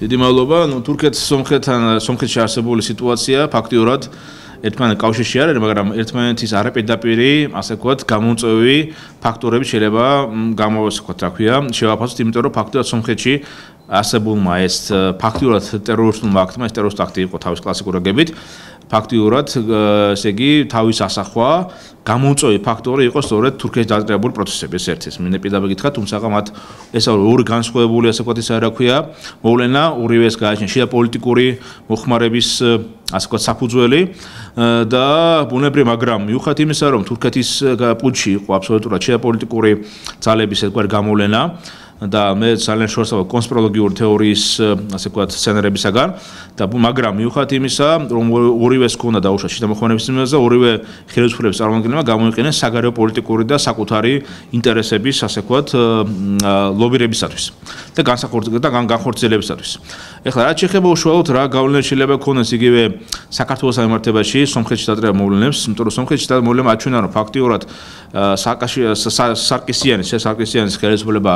დიდი მადლობა. სომხეთში არსებული სიტუაცია ფაქტიურად ერთმანეთთან კავშირში არ არის, მაგრამ ერთმანეთის არაპირდაპირი, ასე ვთქვათ, გამომწვევი ფაქტორები შეიძლება შევაფასოთ, იმიტომ რომ ფაქტიურად სომხეთში არსებულმა ეს ფაქტიურად ტერორისტულმა აქტმა, ეს ტერორისტული აქტი იყო თავის კლასიკური რიგებით, ფაქტიურად, ესე იგი, თავის ასახვა გამომწვევი ფაქტორი იყო სწორედ თურქეთის დაწესებული პროცესები, ეს ერთის. მინდა პირდაპირ გითხრათ, თუმცა მათ ეს ორი განსხვავებული, ასე ვთქვათ, ისა რა ქვია, მოვლენა, ორივე ეს გააჩნია შიდა პოლიტიკური მოხმარების, ასე ვთქვათ, საფუძველი და ბუნებრივია, მაგრამ მიუხედავად იმისა, რომ თურქეთის პუტჩი იყო აბსოლუტურად შიდა პოლიტიკური ძალების ერთგვარი გამოვლენა და მე ძალიან შორს ვარ კონსპიროლოგიური თეორიის, ასე ვთქვათ, სცენარებისაგან და მაგრამ მიუხედავად იმისა, რომ ორივეს ჰქონდა დაუშვათ შიდა მოხმარების იმაზე, ორივე ხელისუფლების წარმომადგენლებმა გამოიყენეს საგარეო პოლიტიკური და საკუთარი ინტერესების, ასე ვთქვათ, ლობირებისათვის და განხორციელებისათვის. ეხლა რაც შეეხება უშუალოდ რა გავლენა შეიძლება ქონდეს იგივე საქართველოს სამართლებაში სომხეთში დაწესებულ მოვლენებს, იმიტომ რომ სომხეთში დაწესებულ მოვლენებმა აჩვენა, რომ ფაქტიურად სარკისიანის ხელისუფლება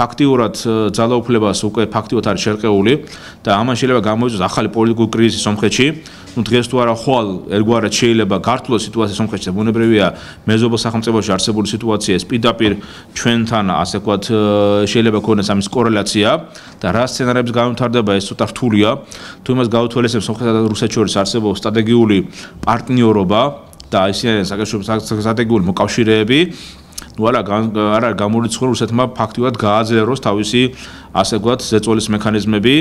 ფაქტიურად ძალაუფლებას უკვე ფაქტიურად არის შერყეული და ამან შეიძლება გამოიწვიოს ახალი პოლიტიკური კრიზისი სომხეთში. ნუ დღეს თუ არა ხვალ ერთგვარად შეიძლება გართულოს სიტუაცია სომხეთში და ბუნებრივია მეზობელ სახელმწიფოში არსებული სიტუაცია ეს პირდაპირ ჩვენთან, ასე ვთქვათ, შეიძლება ქონდეს ამის კორელაცია და რა სცენარების განვითარდება ეს ცოტა რთულია. თუ იმას გავუთვალისწინებთ სომხეთსა და რუსეთს შორის არსებობს სტრატეგიული პარტნიორობა და ისინი სტრატეგიული მოკავშირეები, ნუ არა გამორიცხული რუსეთმა ფაქტიურად გააძლიეროს თავისი, ასე ვთქვათ, ზეწოლის მექანიზმები,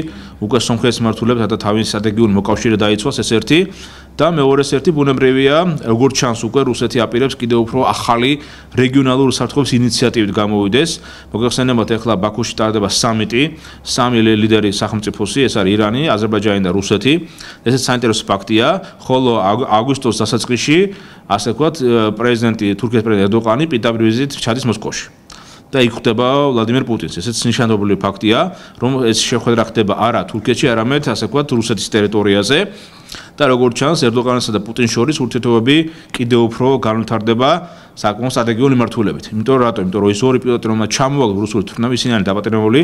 უკვე სომხეთის მმართველებს და თავისი სტრატეგიული მოკავშირე დაიცვას, ეს ერთი და მეორეს ერთი ბუნებრივია, როგორც ჩანს უკვე რუსეთი აპირებს კიდევ უფრო ახალი რეგიონალური საფრთხების ინიციატივით გამოვიდეს. მოგეხსენებათ, ახლა ბაქოში ტარდება სამიტი, სამი ლიდერი სახელმწიფოსი, ეს არის ირანი, აზერბაიჯანი და რუსეთი. ესეც საინტერესო ფაქტია, ხოლო აგვისტოს დასაწყისში, ასე ვთქვათ, თურქეთის პრეზიდენტი ერდოღანი პირდაპირ ვიზიტით ჩადის მოსკოვში. და იქ ხდება ვლადიმერ პუტინს. ესეც ნიშანდობლივი ფაქტია, რომ ეს შეხვედრა ხდება არა თურქეთში, არამედ, ასე ვთქვათ, რუსეთის ტერიტორიაზე. და როგორც ჩანს, ერდოღანსა და პუტინს შორის ურთიერთობები კიდევ უფრო განვითარდება საკმაოდ სტრატეგიული მიმართულებით. იმიტომ რომ რატო? იმიტომ რომ ის ორი პილოტი, რომელმაც ჩამოაგდო რუსული თურქნები, ისინი არიან დაპატრონებული,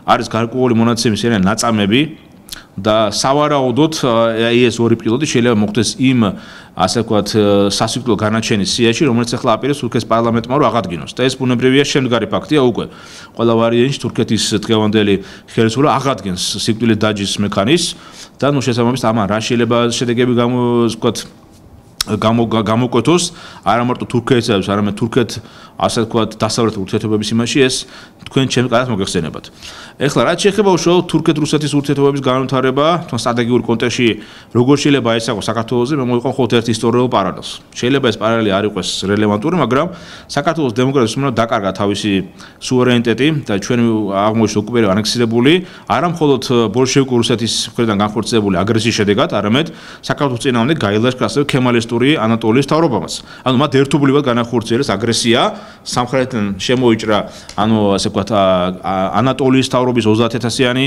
არის გარკვეული მონაცემის ისინი ნაწამები და სავარაუდოდ ეს ორი პილოტი შეიძლება მოხდეს იმ, ასე ვთქვათ, სასიკვდილო განაჩენის სიაში, რომელიც ახლა აპირებს თურქეთის პარლამენტმა რომ აღადგინოს. და ეს ბუნებრივია შემდგარი ფაქტია უკვე. ყველა ვარიანტში თურქეთის დღევანდელი ხელისუფლება აღადგენს სიკვდილით დაჯის მექანიზმს და ნუ შესაბამისად ამან რა შეიძლება შედეგები გამოკვეთოს არა მარტო თურქეთისათვის, არამედ თურქეთ, ასე ვთქვათ, დასავლეთ ურთიერთობების იმაში ეს თქვენ ჩემს კარგად მოგეხსენებათ. ეხლა რაც შეეხება უშუალოდ თურქეთ-რუსეთის ურთიერთობების განვითარება, თუნდაც სტრატეგიურ კონტექსტში როგორ შეიძლება აისახოს საქართველოზე, მე მოვიყვან ხოლმე ერთ ისტორიულ პარალელს. შეიძლება ეს პარალელი არ იყოს რელევანტური, მაგრამ საქართველოს დემოკრატიის უნდა დაკარგა თავისი სუვერენიტეტი და ჩვენი აღმოჩნდა ოკუპირებული ანექსირებული, არა მხოლოდ ბოლშევიკური რუსეთის მხრიდან განხორციელებული აგრესიის შედეგად, არამედ საქართველოს წინააღმდეგ გაილაშქრა ასევე ქემალისტური ანატოლიის მთავრობამაც. ანუ მათ ერთობლივად განახორციელეს აგრესია, სამხრეთიდან შემოიჭრა, ანუ ასე ვთქვათ, ანატოლიის მთავრობის 30000-იანი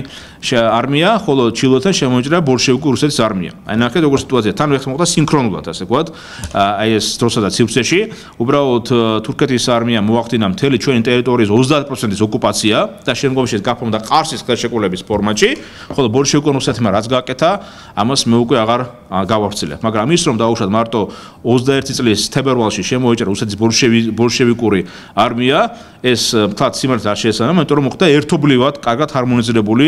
არმია, ხოლო ჩილოთან შემოიჭრა ბოლშევიკური რუსეთის არმია. აი ნახეთ როგორ სიტუაცია, თან ვეხმ მოხდა სინქრონულად, ასე ვთქვათ, აი ეს დროსა და სივრცეში, უბრალოდ თურქეთის არმია მოახდინა მთელი ჩვენი ტერიტორიის 30%-ის ოკუპაცია და შემდგომში გაფორმდა ყარსის ხელშეკრულების ფორმატში, ხოლო ბოლშევიკური რუსეთმა რაც გააკეთა, ამას მე უკვე აღარ გავავრცელებ. მაგრამ ის რომ დაუშვათ მარტო 21 წლის თებერვალში შემოიჭრა რუსეთის ბოლშევიკური არმია, ეს მთლად სიმართლე არ შეესაბამება, იმიტომ რომ მოხდა ერთობლივად, კარგად ჰარმონიზირებული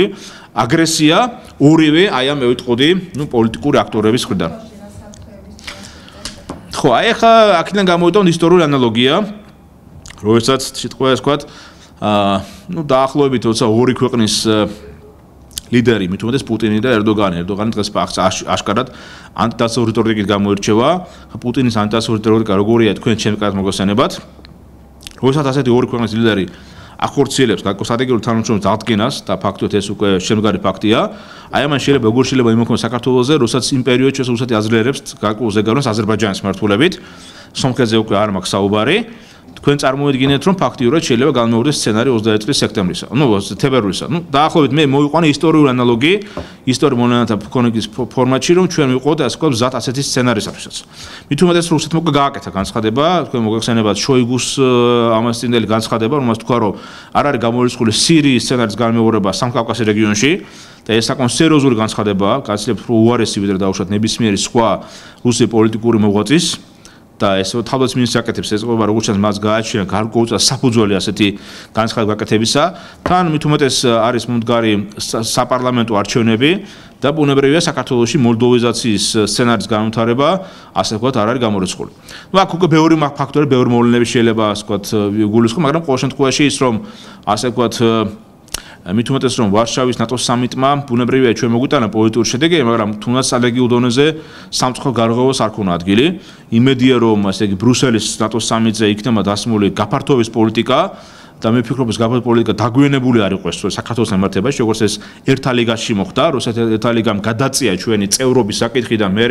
აგრესია ორივე, აი ამ მევიტყოდი, ნუ პოლიტიკური აქტორების მხრიდან. ხო, აი ახლა აქედან გამოვიტანთ ისტორიული ანალოგია, როდესაც სიტყვა ეს ვთქვათ, ნუ დაახლოებით როცა ორი ქვეყნის ლიდერი, მით უმეტეს პუტინი და ერდოღანი. ერდოღანი დღეს აშკარად ანტიდასავლური რიტორიკით გამოირჩევა. პუტინის ანტიდასავლური რიტორიკა როგორია, თქვენ ჩემს კარგად მოგეხსენებათ. როდესაც ასეთი ორი ქვეყნის ლიდერი ახორციელებს სტრატეგიულ თანამშრომლობის აღდგენას და ფაქტობრივად ეს უკვე შემდგარი ფაქტია. აი ამან შეიძლება როგორ შეიძლება იმოქმედოს საქართველოზე, როსაც იმ პერიოდში რუსეთი აძლიერებს გარკვეულ ზეგავლენას აზერბაიჯანის მმართველობით. სომხეთზე უკვე არ მაქვს საუბარი. თქვენ წარმოიდგინეთ, რომ ფაქტიურად შეიძლება განმეორდეს სცენარი 21 წლის სექტემბრისა, თებერვლისა. დაახლოებით მე მოვიყვანე ისტორიული ანალოგი, ისტორიული მონეტათა ქრონიკის ფორმატში, რომ ჩვენ ვიყოთ ასე ვთქვათ, ზათ ასეთი სცენარისათვისაც. მით უმეტეს რუსეთმა უკვე გააკეთა განცხადება, თქვენ მოგეხსენებათ შოიგუს ამას წინდელი განცხადება, რომელსაც თქვა, რომ არ არის გამორიცხული სირიის სცენარის განმეორება სამკავკასიის რეგიონში. და ეს საკმაოდ სერიოზული განცხადებაა, გაცილებით უფრო უარესი ვიდრე დაუშვათ ნებისმიერი სხვა რუსი პოლიტიკური მოღვაწის და ეს თავდაცვის მინისტრს აკეთებს ეწყობა როგორც ჩანს მას გააჩნია გარკვეული საფუძველი ასეთი განცხადება გაკეთებისა თან მით უმეტეს არის მომდგარი საპარლამენტო არჩევნები და ბუნებრივია საქართველოში მოლდოვიზაციის სცენარის განვითარება ასე ვთქვათ არ არის გამორიცხული. ნუ აქ უკვე ბევრი ფაქტორი, ბევრი მოვლენები შეიძლება ასე ვთქვათ გულისხმო, მაგრამ ყოველ შემთხვევაში ის რომ ასე ვთქვათ მით უმეტეს რომ ვარშავის ნატოს სამიტმა ბუნებრივია ჩვენ მოგვიტანა პოლიტიკური შედეგი, მაგრამ თუნდაც სტრატეგიულ დონეზე სამწუხაროდ გარღვევას არ ქონა ადგილი. იმედია რომ ასე იგი ბრიუსელის ნატოს სამიტზე იქნება დასმული გაფართოების პოლიტიკა და მე ვფიქრობ ეს გაფართოების პოლიტიკა დაგვიანებული არ იყოს საქართველოს მიმართებაში, როგორც ეს ერთა ლიგაში მოხდა, როცა ერთა ლიგამ გადაწია ჩვენი წევრობის საკითხი და მე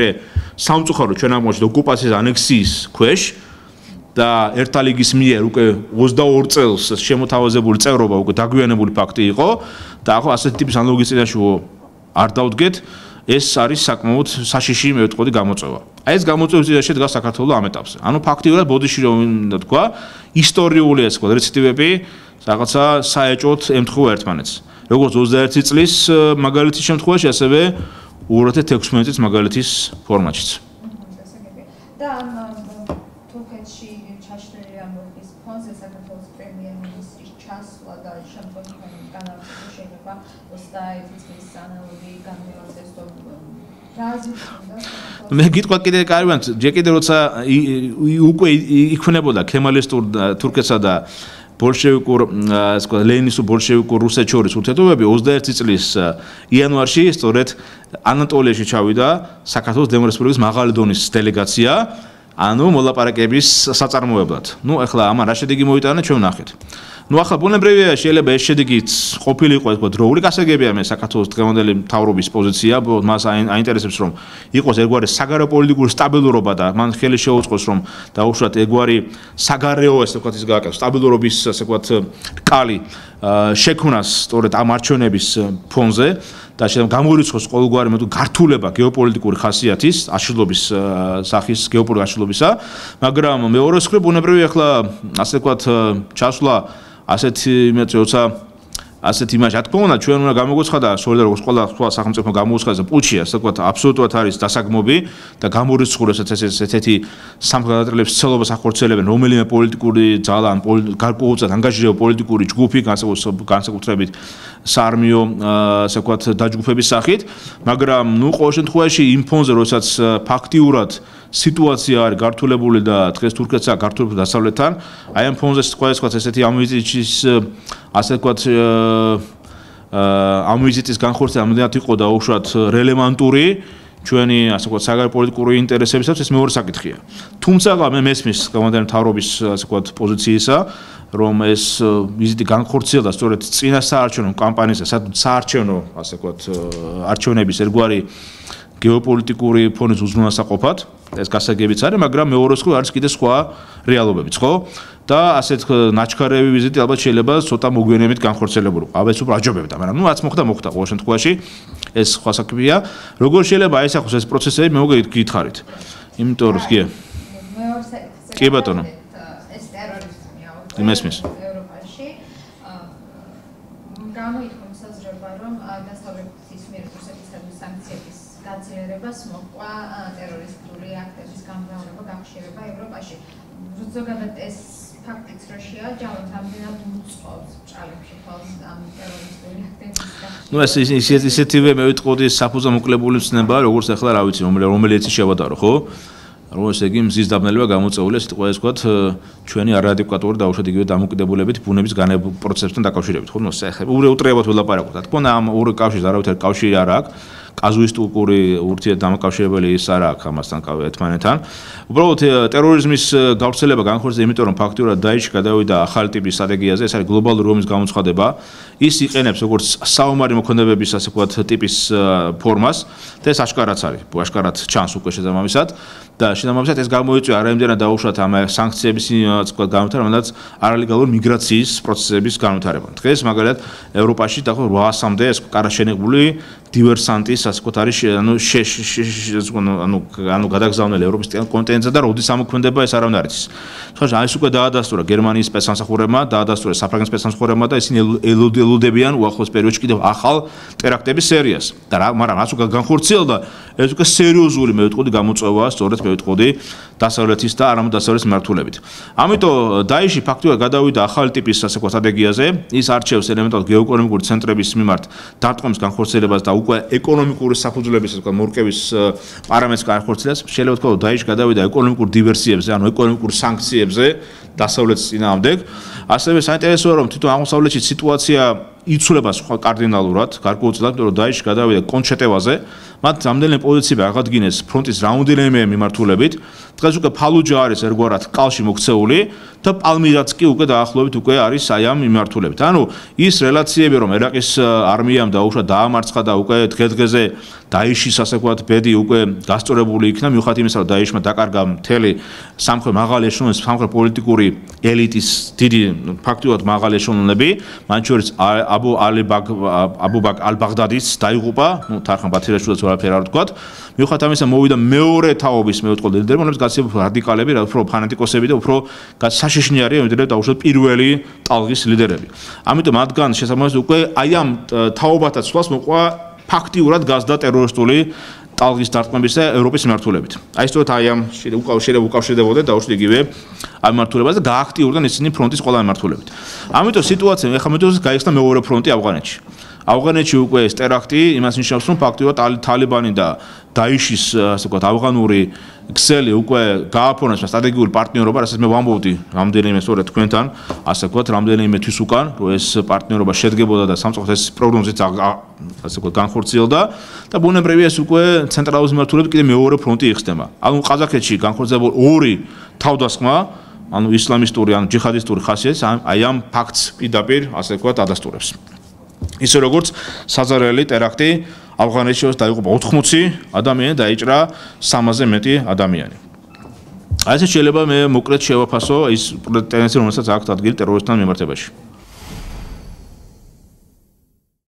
სამწუხაროდ ჩვენ აღმოჩნდა ოკუპაციის ანექსიის ქვეშ და ერთა ლიგის მიერ უკვე 22 წელს შემოთავაზებული წევრობა უკვე დაგვიანებული ფაქტი იყო და ახლა ასეთი ტიპის ანალოგიის წინაშე არ დავდგეთ, ეს არის საკმაოდ საშიში მე ვიტყოდი გამოწვევა. აი ეს გამოწვევის წინაშე დგას საქართველოს ამ ეტაპზე. ანუ ფაქტიურად ბოდიში რომ თქვა, ისტორიული ეს ხო რეციტივები რაღაცა საეჭვოდ ემთხვევა ერთმანეთს. როგორც 21 წლის მაგალითის შემთხვევაში, ასევე 2016 წლის მაგალითის ფორმატშიც. და თურქეთში ჩაშლილი ამბობის ფონზე საქართველოს პრემიერ-მინისტრის ჩასვლა და შემდგომი განაცხადება შეიძლება 21 წლის ანალოგი განმეორდეს მე გიტყვა კიდე კარგად, ჯერ კიდე როცა უკვე იქმნებოდა ქემალისტურ თურქეთსა და ბოლშევიკურ, ასე ვთქვათ, ლენინისტურ ბოლშევიკურ რუსეთს შორის ურთიერთობები 21 წლის იანვარში სწორედ ანატოლიაში ჩავიდა საქართველოს დემოკრატიული მაღალი დონის დელეგაცია, ანუ მოლაპარაკების საწარმოებლად. ნუ ახლა ამან რა შედეგი მოიტანა ჩვენ ვნახეთ. ნუ ახლა ბუნებრივია შეიძლება ეს შედეგიც ყოფილიყო ეს დროული გასაგებია მე საქართველოს დღევანდელი მთავრობის პოზიცია, მას აინტერესებს რომ იყოს ერთგვარი საგარეო პოლიტიკური სტაბილურობა და მან ხელი შეუწყოს რომ დაუშვათ ერთგვარი საგარეო ასე ვთქვათ ის გააკეთოს სტაბილურობის ასე ვთქვათ კალი შექმნას სწორედ ამ არჩევნების ფონზე და შეიძლება გამორიცხოს ყოველგვარი გართულება გეოპოლიტიკური ხასიათის აშლობის სახის გეოპოლიტიკური აშლობისა, მაგრამ მეორე მხრივ ბუნებრივია ახლა ასე ვთქვათ ჩასვლა ასეთი როცა ასეთი იმაში რა თქმა უნდა ჩვენ უნდა გამოგვეცხადა სოლიდარობის ყველა სხვა სახელმწიფო გამოუცხადა პუჩი ასე ვთქვათ აბსოლუტურად არის დასაგმობი და გამორიცხული ესეთი სამხედრო ცელობას ახორციელებენ რომელიმე პოლიტიკური ძალა ან გარკვეულწილად ანგაჟირებული პოლიტიკური ჯგუფი განსაკუთრებით საარმიო ასე ვთქვათ დაჯგუფების სახით, მაგრამ ნუ ყოველ შემთხვევაში იმ ფონზე როდესაც ფაქტიურად სიტუაცია არის გართულებული და დღეს თურქეთსა გართულებული დასავლეთთან, აი ამ ფონზე თქვა ესეთი ამვიზიტის ასე ვთქვათ ამ ვიზიტის განხორციელება ამდენად იყო და უშუალოდ რელევანტური ჩვენი ასე ვთქვათ საგარეო პოლიტიკური ინტერესებისათვის ეს მეორე საკითხია. თუმცა მე მესმის გამანდელი მთავრობის ასე ვთქვათ პოზიციისა, რომ ეს ვიზიტი განხორციელდა სწორედ წინა საარჩევნო კამპანიისა, საარჩევნო ასე ვთქვათ არჩევნების ერთგვარი გეოპოლიტიკური ფონის უზრუნველსაყოფად, ეს გასაგებიც არის, მაგრამ მეორე მხრივ არის კიდე სხვა რეალობებიც, ხო? და ასეთ ნაჩქარევი ვიზიტი ალბათ შეიძლება ცოტა მოგვიანებით განხორციელებულიყო. აბა ეს უფრო აჯობებდა, მაგრამ ნუ რაც მოხდა ყოველ შემთხვევაში ეს სხვა საქმეა. როგორ შეიძლება აისახოს ეს პროცესები, მე მოგეკითხარით. იმიტომ რომ კი. მეორე საკითხი. კი ბატონო. ეს ტერორიზმია. იმესმის. ევროპაში გამოიყო საზრება, რომ დასავლეთის მიერ რუსეთისადმი სანქციების გაძლიერებას მოყვა ტერორისტული აქტების გამგზავრება, გახშირება ევროპაში. ზოგადად ეს ფაქტიც როშია ჯავით ამდენად უწყობს ჭალებში თავს ამ ტერორისტული აქტების გახშირება. ნუ ეს ისეთივე მე ვიტყოდი საფუძვო მოკლებული მცნებაა, როგორც ახლა რა ვიცი, რომელიც შევადარო, ხო? რომ ესე იგი მზის დაბნელება გამოწეული ეს თქვა ეს ვთქვათ ჩვენი არადეკვატური დაუშვათ იგივე დამოკიდებულებით ბუნების განებულ პროცესებთან დაკავშირებით, ხო? ნუ უტრიალოდ ველაპარაკობთ. რა თქმა უნდა ამ ორი კავშირს არავითარი კავშირი არ აქვს. კაზუისტიკური ურთიერთდამოკავშირებელი ის არ აქვს ამასთან ერთმანეთთან. უბრალოდ ტერორიზმის გავრცელება განხორციელდა იმიტომ რომ ფაქტიურად დაიჭი გადავიდა ახალი ტიპის სტრატეგიაზე, ეს არის გლობალური ომის გამოცხადება. ის იყენებს როგორც საომარი მოქმედებების ასე ვთქვათ ტიპის ფორმას და ეს აშკარად არის, აშკარად ჩანს უკვე შესაბამისად და შესაბამისად ეს გამოიწვია არა იმდენად დაუშვათ ამ სანქციების ვთქვათ განვითარება, მანდაც არალეგალური მიგრაციის პროცესების განვითარება. დღეს მაგალითად ევროპაში 800-მდე ეს კარაშენებული დივერსანტის ასე ვთქვათ, არის ანუ გადაგზავნილი ევროპის კონტინენტზე და როდის ამოქმედება ეს არავინ არ იცის. ხოჭა ეს უკვე დაადასტურა გერმანიის სპეცსამსახურებმა, დაადასტურა საფრანგეთის სპეცსამსახურებმა და ისინი ელოდებიან უახლოეს პერიოდში კიდევ ახალ ტერაქტების სერიას. და მაგრამ რაც უკვე განხორციელდა, ეს უკვე სერიოზული მე ვიტყოდი გამოწვევაა, სწორედ მე ვიტყოდი დასავლეთის და არამედ დასავლეთის მმართველობით. ამიტომ დაიში ფაქტობრივად გადავიდა ახალი ტიპის ასე ვთქვათ სტრატეგიაზე, ის არჩევს ელემენტარულ გეოეკონომიკური ცენტრების მიმართ დარტყმის განხორციელებას და უკვე ეკონომიკური საფუძვლების ასე ვთქვათ მორკევის პარამეტრს განხორციელებას. შეიძლება ვთქვათ, დაიში გადავიდა ეკონომიკურ დივერსიებზე, ანუ ეკონომიკურ სანქციებზე დასავლეთის წინააღმდეგ. ასევე საინტერესოა, რომ თვითონ აღმოსავლეთში სიტუაცია იცვლება სხვა კარდინალურად, გარკვეულწილად, იმიტომ რომ დაიში გადავიდა კონჩეტევაზე, მათ რამდენიმე პოზიციები აღადგინეს ფრონტის რაუნდენიმე მიმართულებით. დღეს უკვე ფალუჯა არის ერთგვარად კალში მოქცეული და პალმირაც კი უკვე დაახლოებით უკვე არის აი ამ მიმართულებით. ანუ ის რელაციები, რომ ერაყის არმიამ დაუშვა დაამარცხა და უკვე დღე-დღეზე დაიშის ასე ვთქვათ ბედი უკვე გასწორებული იქნა, მიუხედავად იმისა, რომ დაიშმა დაკარგა მთელი სამხრეთ მაღალი ეშელონის სამხრეთ პოლიტიკური ელიტის დიდი ფაქტობრივად მაღალი ეშელონები, მათ შორის აბუ ბაკ ალ-ბაღდადის დაიღუპა, ნუ თარხან ბათირაშვილიც ვაფერ არ ვთქვათ. მიუხედავად ამისა მოვიდა მეორე თაობის მე ვთქვი ლიდერები, რომლებიც გაცილებით რადიკალები, უფრო ფანატიკოსები და უფრო საშიშნი არიან, ვიდრე დაუშვათ პირველი ტალღის ლიდერები. ამიტომ მათგან შესაბამისად უკვე აი ამ თაობათა ცვლას მოყვა ფაქტიურად გაზდა ტერორისტული ტალღის დარტყმების და ევროპის მმართველობით. აი სწორედ აი ამ შეიძლება უკავშირდებოდა დაუშვათ იგივე ამ მმართველობას და გააქტიურდნენ ისინი ფრონტის ყველა მმართველობით. ამიტომ სიტუაცია ეხლა მეტოდეს გაიხსნა მეორე ფრონტი ავღანეთში. ავღანეთში უკვე ეს ტერაქტი იმას ნიშნავს, რომ ფაქტობრივად თალიბანი და დაიშის ასე ვთქვათ ავღანური ქსელი უკვე გააფორმეს სტრატეგიული პარტნიორობა, რასაც მე ვამბობდი რამდენიმე სწორედ თქვენთან, ასე ვთქვათ, რამდენიმე თვის უკან, რომ ეს პარტნიორობა შედგებოდა და სამწუხაროდ ეს პროგნოზით ასე ვთქვათ განხორციელდა და ბუნებრივია ეს უკვე ცენტრალიზმის მმართველობით კიდე მეორე ფრონტი იხსნება. ანუ ყაზახეთში განხორციელებული ორი თავდასხმა, ანუ ისლამისტური, ანუ ჯიჰადისტური ხასიათის აი ამ ფაქტს პირდაპირ ასე ვთქვათ ადასტურებს. ისე როგორც საზარელი ტერაქტი ავღანეთში დაიღუპა 80 ადამიანი, დაიჭრა 300-ზე მეტი ადამიანი. აი ესე შეიძლება მე მოკლედ შევაფასო ის ტენდენცია, რომელსაც აქვს ადგილი ტერორისტთან მიმართებაში.